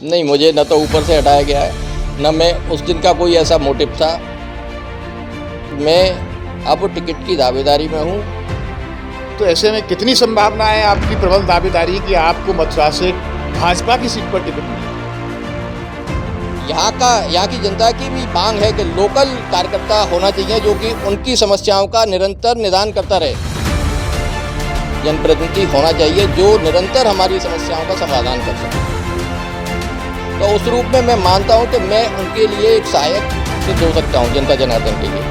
नहीं, मुझे न तो ऊपर से हटाया गया है, न मैं उस दिन का कोई ऐसा मोटिव था। मैं अब टिकट की दावेदारी में हूँ। तो ऐसे में कितनी संभावना है आपकी प्रबल दावेदारी कि आपको मथुरा से भाजपा की सीट पर टिकट मिले? यहाँ की जनता की भी मांग है कि लोकल कार्यकर्ता होना चाहिए जो कि उनकी समस्याओं का निरंतर निदान करता रहे। जनप्रतिनिधि होना चाहिए जो निरंतर हमारी समस्याओं का समाधान कर सके। तो उस रूप में मैं मानता हूं कि मैं उनके लिए एक सहायक सिद्ध हो सकता हूं, जनता जनार्दन के लिए।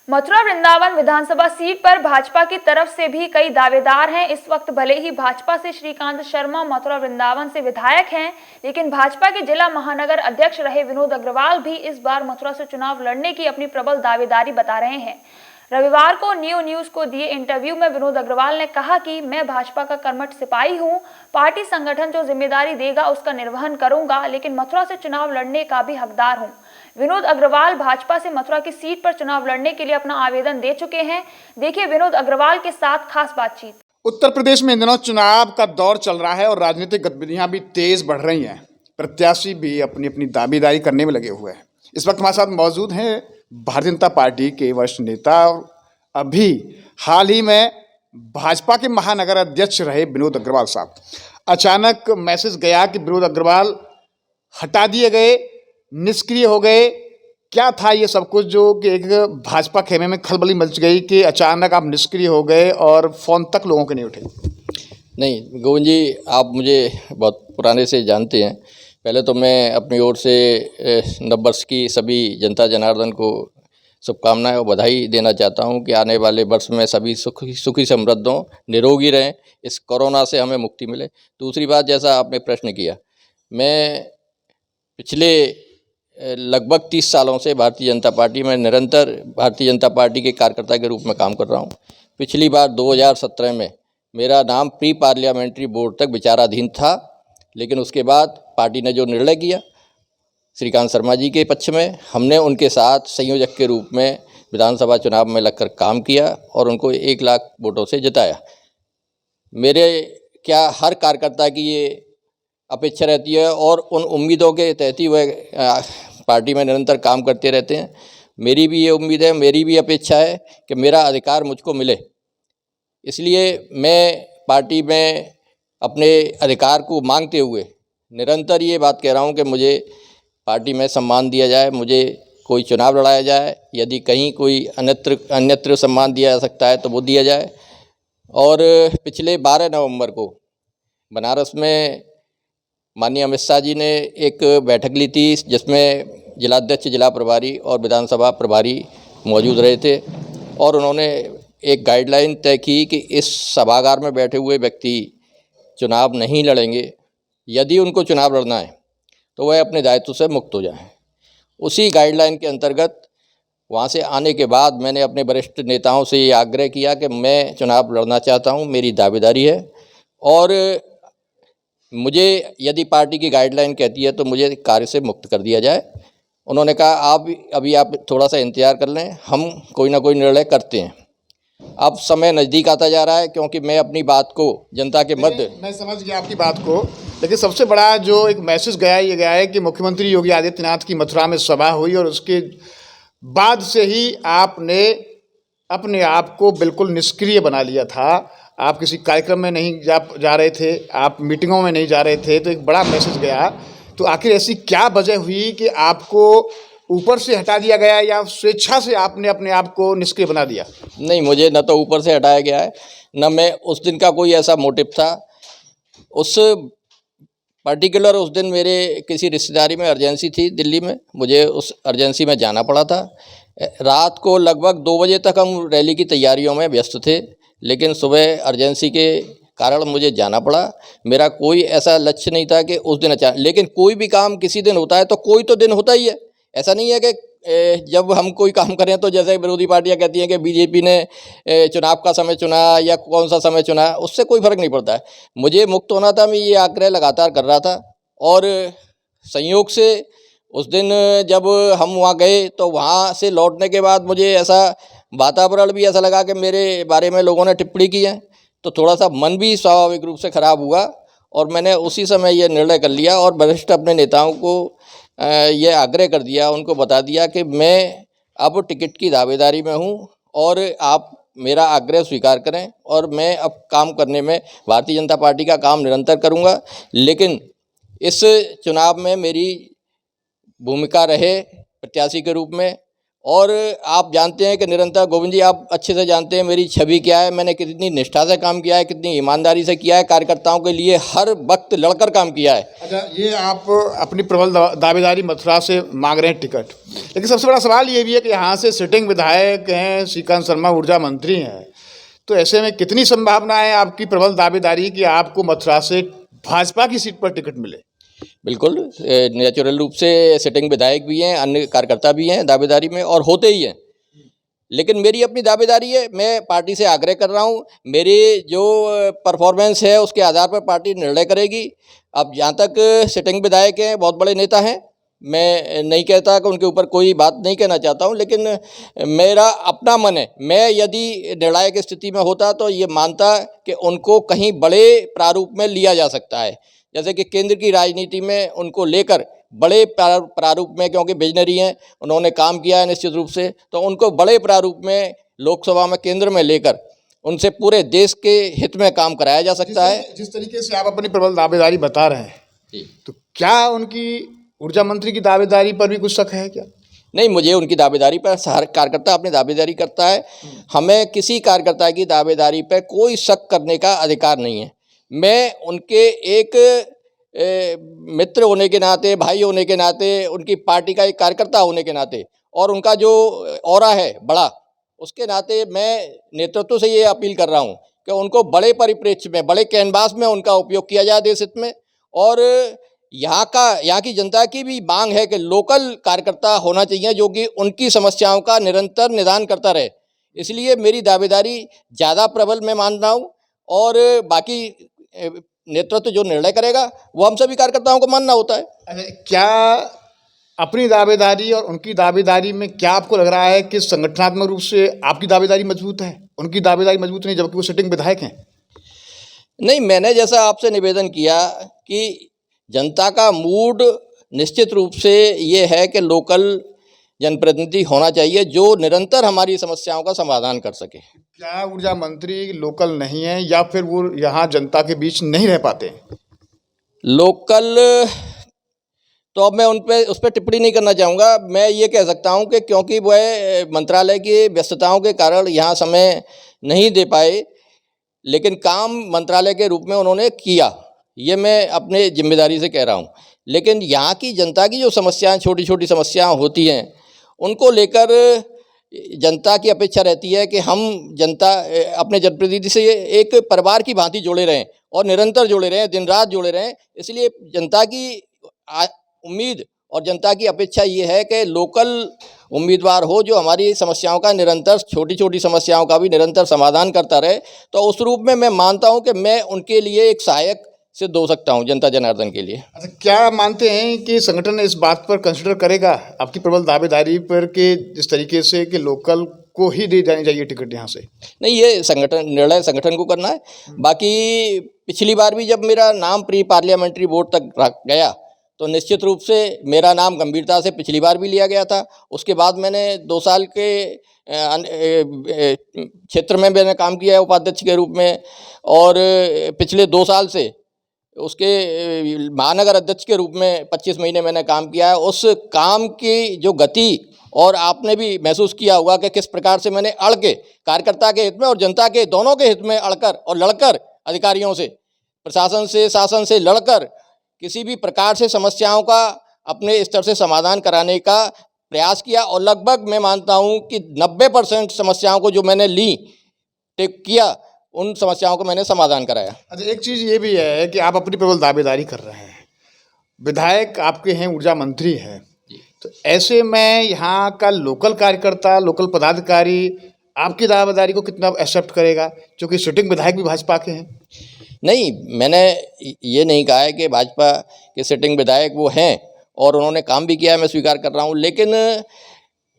मथुरा वृंदावन विधानसभा सीट पर भाजपा की तरफ से भी कई दावेदार हैं। इस वक्त भले ही भाजपा से श्रीकांत शर्मा मथुरा वृंदावन से विधायक हैं, लेकिन भाजपा के जिला महानगर अध्यक्ष रहे विनोद अग्रवाल भी इस बार मथुरा से चुनाव लड़ने की अपनी प्रबल दावेदारी बता रहे हैं। रविवार को न्यूज को दिए इंटरव्यू में विनोद अग्रवाल ने कहा कि मैं भाजपा का कर्मठ सिपाही हूं, पार्टी संगठन जो जिम्मेदारी देगा उसका निर्वहन करूंगा, लेकिन मथुरा से चुनाव लड़ने का भी हकदार हूं। विनोद अग्रवाल भाजपा से मथुरा की सीट पर चुनाव लड़ने के लिए अपना आवेदन दे चुके हैं। देखिए विनोद अग्रवाल के साथ खास बातचीत। उत्तर प्रदेश में इन दिनों चुनाव का दौर चल रहा है और राजनीतिक गतिविधियां भी तेज बढ़ रही हैं। प्रत्याशी भी अपनी अपनी दावेदारी करने में लगे हुए हैं। इस वक्त हमारे साथ मौजूद हैं भारतीय जनता पार्टी के वरिष्ठ नेता और अभी हाल ही में भाजपा के महानगर अध्यक्ष रहे विनोद अग्रवाल साहब। अचानक मैसेज गया कि विनोद अग्रवाल हटा दिए गए, निष्क्रिय हो गए। क्या था ये सब कुछ जो कि एक भाजपा खेमे में खलबली मच गई कि अचानक आप निष्क्रिय हो गए और फ़ोन तक लोगों के नहीं उठे? नहीं गोविंद जी, आप मुझे बहुत पुराने से जानते हैं। पहले तो मैं अपनी ओर से नववर्ष की सभी जनता जनार्दन को शुभकामनाएं और बधाई देना चाहता हूं कि आने वाले वर्ष में सभी सुखी समृद्ध हों, निरोगी रहें, इस कोरोना से हमें मुक्ति मिले। दूसरी बात, जैसा आपने प्रश्न किया, मैं पिछले लगभग 30 सालों से भारतीय जनता पार्टी में निरंतर भारतीय जनता पार्टी के कार्यकर्ता के रूप में काम कर रहा हूं। पिछली बार 2017 में मेरा नाम प्री पार्लियामेंट्री बोर्ड तक विचाराधीन था, लेकिन उसके बाद पार्टी ने जो निर्णय किया श्रीकांत शर्मा जी के पक्ष में, हमने उनके साथ संयोजक के रूप में विधानसभा चुनाव में लगकर काम किया और उनको 1 लाख वोटों से जिताया। मेरे क्या हर कार्यकर्ता की ये अपेक्षा रहती है और उन उम्मीदों के तहत ही वह पार्टी में निरंतर काम करते रहते हैं। मेरी भी ये उम्मीद है, मेरी भी अपेक्षा है कि मेरा अधिकार मुझको मिले। इसलिए मैं पार्टी में अपने अधिकार को मांगते हुए निरंतर ये बात कह रहा हूँ कि मुझे पार्टी में सम्मान दिया जाए, मुझे कोई चुनाव लड़ाया जाए, यदि कहीं कोई अन्यत्र सम्मान दिया जा सकता है तो वो दिया जाए। और पिछले 12 नवंबर को बनारस में माननीय अमित शाह जी ने एक बैठक ली थी, जिसमें जिलाध्यक्ष, जिला प्रभारी और विधानसभा प्रभारी मौजूद रहे थे और उन्होंने एक गाइडलाइन तय की कि इस सभागार में बैठे हुए व्यक्ति चुनाव नहीं लड़ेंगे। यदि उनको चुनाव लड़ना है तो वह अपने दायित्व से मुक्त हो जाएं। उसी गाइडलाइन के अंतर्गत वहाँ से आने के बाद मैंने अपने वरिष्ठ नेताओं से ये आग्रह किया कि मैं चुनाव लड़ना चाहता हूँ, मेरी दावेदारी है और मुझे यदि पार्टी की गाइडलाइन कहती है तो मुझे कार्य से मुक्त कर दिया जाए। उन्होंने कहा आप थोड़ा सा इंतज़ार कर लें, हम कोई ना कोई निर्णय करते हैं। अब समय नज़दीक आता जा रहा है क्योंकि मैं अपनी बात को जनता के मध्य मैं समझ गया आपकी बात को, लेकिन सबसे बड़ा जो एक मैसेज गया है कि मुख्यमंत्री योगी आदित्यनाथ की मथुरा में सभा हुई और उसके बाद से ही आपने अपने आप को बिल्कुल निष्क्रिय बना लिया था। आप किसी कार्यक्रम में नहीं जा रहे थे, आप मीटिंगों में नहीं जा रहे थे, तो एक बड़ा मैसेज गया। तो आखिर ऐसी क्या वजह हुई कि आपको ऊपर से हटा दिया गया या स्वेच्छा से आपने अपने आप को निष्क्रिय बना दिया? नहीं, मुझे न तो ऊपर से हटाया गया है, न मैं उस दिन का कोई ऐसा मोटिव था। उस पर्टिकुलर उस दिन मेरे किसी रिश्तेदारी में अर्जेंसी थी दिल्ली में, मुझे उस अर्जेंसी में जाना पड़ा था। रात को लगभग 2 बजे तक हम रैली की तैयारियों में व्यस्त थे, लेकिन सुबह अर्जेंसी के कारण मुझे जाना पड़ा। मेरा कोई ऐसा लक्ष्य नहीं था कि उस दिन अचानक, लेकिन कोई भी काम किसी दिन होता है तो कोई तो दिन होता ही है। ऐसा नहीं है कि जब हम कोई काम करें तो जैसे विरोधी पार्टियां कहती हैं कि बीजेपी ने चुनाव का समय चुना या कौन सा समय चुना, उससे कोई फर्क नहीं पड़ता है। मुझे मुक्त होना था, मैं ये आग्रह लगातार कर रहा था और संयोग से उस दिन जब हम वहाँ गए तो वहाँ से लौटने के बाद मुझे ऐसा वातावरण भी ऐसा लगा कि मेरे बारे में लोगों ने टिप्पणी की है, तो थोड़ा सा मन भी स्वाभाविक रूप से ख़राब हुआ और मैंने उसी समय ये निर्णय कर लिया और वरिष्ठ अपने नेताओं को ये आग्रह कर दिया, उनको बता दिया कि मैं अब टिकट की दावेदारी में हूँ और आप मेरा आग्रह स्वीकार करें और मैं अब काम करने में भारतीय जनता पार्टी का काम निरंतर करूँगा। लेकिन इस चुनाव में मेरी भूमिका रहे प्रत्याशी के रूप में, और आप जानते हैं कि निरंतर, गोविंद जी आप अच्छे से जानते हैं मेरी छवि क्या है, मैंने कितनी निष्ठा से काम किया है, कितनी ईमानदारी से किया है, कार्यकर्ताओं के लिए हर वक्त लड़कर काम किया है। अच्छा, ये आप अपनी प्रबल दावेदारी मथुरा से मांग रहे हैं टिकट, लेकिन सबसे बड़ा सवाल ये भी है कि यहाँ से सिटिंग विधायक हैं, श्रीकांत शर्मा ऊर्जा मंत्री हैं, तो ऐसे में कितनी संभावना है आपकी प्रबल दावेदारी कि आपको मथुरा से भाजपा की सीट पर टिकट मिले? बिल्कुल, नेचुरल रूप से सिटिंग विधायक भी हैं, अन्य कार्यकर्ता भी हैं दावेदारी में और होते ही हैं, लेकिन मेरी अपनी दावेदारी है। मैं पार्टी से आग्रह कर रहा हूँ, मेरी जो परफॉर्मेंस है उसके आधार पर पार्टी निर्णय करेगी। अब जहाँ तक सिटिंग विधायक हैं, बहुत बड़े नेता हैं, मैं नहीं कहता कि उनके ऊपर कोई बात नहीं कहना चाहता हूँ, लेकिन मेरा अपना मन है, मैं यदि निर्णायक स्थिति में होता तो ये मानता कि उनको कहीं बड़े प्रारूप में लिया जा सकता है, जैसे कि केंद्र की राजनीति में उनको लेकर बड़े प्रारूप में, क्योंकि विजनरी हैं, उन्होंने काम किया है निश्चित रूप से, तो उनको बड़े प्रारूप में लोकसभा में केंद्र में लेकर उनसे पूरे देश के हित में काम कराया जा सकता है। जिस तरीके से आप अपनी प्रबल दावेदारी बता रहे हैं, तो क्या उनकी ऊर्जा मंत्री की दावेदारी पर भी कुछ शक है क्या? नहीं, मुझे उनकी दावेदारी पर, हर कार्यकर्ता अपनी दावेदारी करता है, हमें किसी कार्यकर्ता की दावेदारी पर कोई शक करने का अधिकार नहीं है। मैं उनके एक मित्र होने के नाते, भाई होने के नाते, उनकी पार्टी का एक कार्यकर्ता होने के नाते और उनका जो ऑरा है बड़ा, उसके नाते मैं नेतृत्व से ये अपील कर रहा हूँ कि उनको बड़े परिप्रेक्ष्य में, बड़े कैनवास में उनका उपयोग किया जाए देश हित में। और यहाँ की जनता की भी मांग है कि लोकल कार्यकर्ता होना चाहिए जो कि उनकी समस्याओं का निरंतर निदान करता रहे, इसलिए मेरी दावेदारी ज़्यादा प्रबल मैं मान रहा हूँ और बाकी नेतृत्व जो निर्णय करेगा वो हम सभी कार्यकर्ताओं को मानना होता है। अच्छा, क्या अपनी दावेदारी और उनकी दावेदारी में क्या आपको लग रहा है कि संगठनात्मक रूप से आपकी दावेदारी मजबूत है, उनकी दावेदारी मजबूत नहीं, जबकि वो सिटिंग विधायक हैं? नहीं, मैंने जैसा आपसे निवेदन किया कि जनता का मूड निश्चित रूप से ये है कि लोकल जनप्रतिनिधि होना चाहिए जो निरंतर हमारी समस्याओं का समाधान कर सके। क्या ऊर्जा मंत्री लोकल नहीं है या फिर वो यहाँ जनता के बीच नहीं रह पाते? लोकल तो अब मैं उस पर टिप्पणी नहीं करना चाहूँगा। मैं ये कह सकता हूँ कि क्योंकि वह मंत्रालय की व्यस्तताओं के कारण यहाँ समय नहीं दे पाए, लेकिन काम मंत्रालय के रूप में उन्होंने किया, ये मैं अपने जिम्मेदारी से कह रहा हूँ। लेकिन यहाँ की जनता की जो समस्याएं, छोटी छोटी समस्याएं होती हैं, उनको लेकर जनता की अपेक्षा रहती है कि हम जनता अपने जनप्रतिनिधि से एक परिवार की भांति जुड़े रहें और निरंतर जुड़े रहें, दिन रात जुड़े रहें। इसलिए जनता की उम्मीद और जनता की अपेक्षा ये है कि लोकल उम्मीदवार हो जो हमारी समस्याओं का निरंतर, छोटी छोटी समस्याओं का भी निरंतर समाधान करता रहे। तो उस रूप में मैं मानता हूं कि मैं उनके लिए एक सहायक सिद्ध हो सकता हूं, जनता जनार्दन के लिए। अच्छा, क्या मानते हैं कि संगठन इस बात पर कंसिडर करेगा आपकी प्रबल दावेदारी पर कि जिस तरीके से कि लोकल को ही दे जानी चाहिए टिकट यहाँ से? नहीं, ये संगठन निर्णय संगठन को करना है। बाकी पिछली बार भी जब मेरा नाम प्री पार्लियामेंट्री वोट तक गया तो निश्चित रूप से मेरा नाम गंभीरता से पिछली बार भी लिया गया था। उसके बाद मैंने 2 साल के क्षेत्र में मैंने काम किया है उपाध्यक्ष के रूप में, और पिछले 2 साल से उसके महानगर अध्यक्ष के रूप में 25 महीने मैंने काम किया है। उस काम की जो गति, और आपने भी महसूस किया होगा कि किस प्रकार से मैंने अड़ के कार्यकर्ता के हित में और जनता के दोनों के हित में अड़कर और लड़कर, अधिकारियों से, प्रशासन से, शासन से लड़कर किसी भी प्रकार से समस्याओं का अपने स्तर से समाधान कराने का प्रयास किया, और लगभग मैं मानता हूं कि 90% समस्याओं को जो मैंने टेक किया, उन समस्याओं को मैंने समाधान कराया। अच्छा, एक चीज़ ये भी है कि आप अपनी प्रबल दावेदारी कर रहे हैं, विधायक आपके हैं, ऊर्जा मंत्री हैं, तो ऐसे में यहाँ का लोकल कार्यकर्ता, लोकल पदाधिकारी आपकी दावेदारी को कितना एक्सेप्ट करेगा, क्योंकि सिटिंग विधायक भी भाजपा के हैं? नहीं, मैंने ये नहीं कहा है कि भाजपा के सिटिंग विधायक वो हैं और उन्होंने काम भी किया है, मैं स्वीकार कर रहा हूँ, लेकिन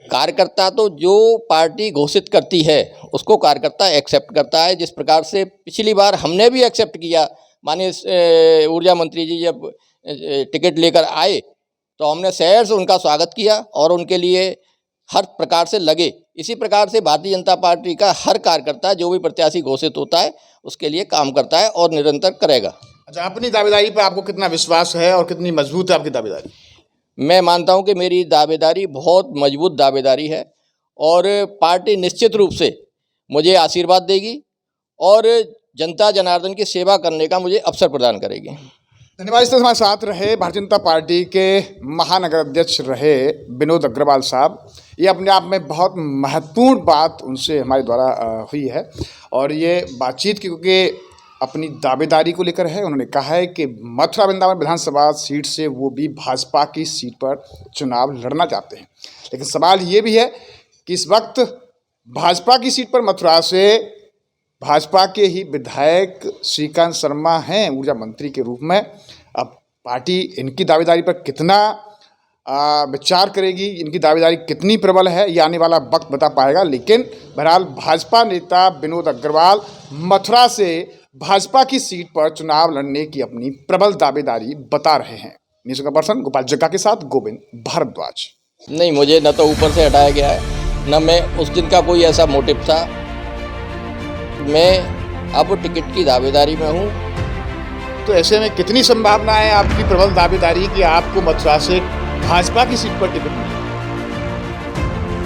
कार्यकर्ता तो जो पार्टी घोषित करती है उसको कार्यकर्ता एक्सेप्ट करता है। जिस प्रकार से पिछली बार हमने भी एक्सेप्ट किया माननीय ऊर्जा मंत्री जी जब टिकट लेकर आए तो हमने शहर से उनका स्वागत किया और उनके लिए हर प्रकार से लगे। इसी प्रकार से भारतीय जनता पार्टी का हर कार्यकर्ता जो भी प्रत्याशी घोषित होता है उसके लिए काम करता है और निरंतर करेगा। अच्छा, अपनी दावेदारी पर आपको कितना विश्वास है और कितनी मजबूत है आपकी दावेदारी? मैं मानता हूं कि मेरी दावेदारी बहुत मजबूत दावेदारी है और पार्टी निश्चित रूप से मुझे आशीर्वाद देगी और जनता जनार्दन की सेवा करने का मुझे अवसर प्रदान करेगी। धन्यवाद। इस तरह हमारे साथ रहे भारतीय जनता पार्टी के महानगर अध्यक्ष रहे विनोद अग्रवाल साहब। ये अपने आप में बहुत महत्वपूर्ण बात उनसे हमारे द्वारा हुई है और ये बातचीत क्योंकि अपनी दावेदारी को लेकर है। उन्होंने कहा है कि मथुरा वृंदावन विधानसभा सीट से वो भी भाजपा की सीट पर चुनाव लड़ना चाहते हैं, लेकिन सवाल ये भी है कि इस वक्त भाजपा की सीट पर मथुरा से भाजपा के ही विधायक श्रीकांत शर्मा हैं ऊर्जा मंत्री के रूप में। अब पार्टी इनकी दावेदारी पर कितना विचार करेगी, इनकी दावेदारी कितनी प्रबल है, ये आने वाला वक्त बता पाएगा। लेकिन बहरहाल भाजपा नेता विनोद अग्रवाल मथुरा से भाजपा की सीट पर चुनाव लड़ने की अपनी प्रबल दावेदारी बता रहे हैं। न्यूज़ का पर्सन गोपाल जग्गा के साथ गोविंद भारद्वाज। नहीं, मुझे न तो ऊपर से हटाया गया है न मैं उस दिन का कोई ऐसा मोटिव था। मैं अब टिकट की दावेदारी में हूँ। तो ऐसे में कितनी संभावना है आपकी प्रबल दावेदारी कि आपको मथुरा से भाजपा की सीट पर टिकट मिले?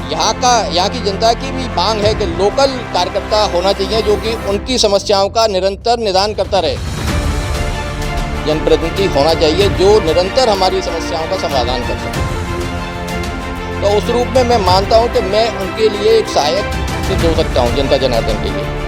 यहाँ की जनता की भी मांग है कि लोकल कार्यकर्ता होना चाहिए जो कि उनकी समस्याओं का निरंतर निदान करता रहे। जनप्रतिनिधि होना चाहिए जो निरंतर हमारी समस्याओं का समाधान कर सके। तो उस रूप में मैं मानता हूँ कि मैं उनके लिए एक सहायक सिद्ध हो सकता हूँ जनता जनार्दन के लिए।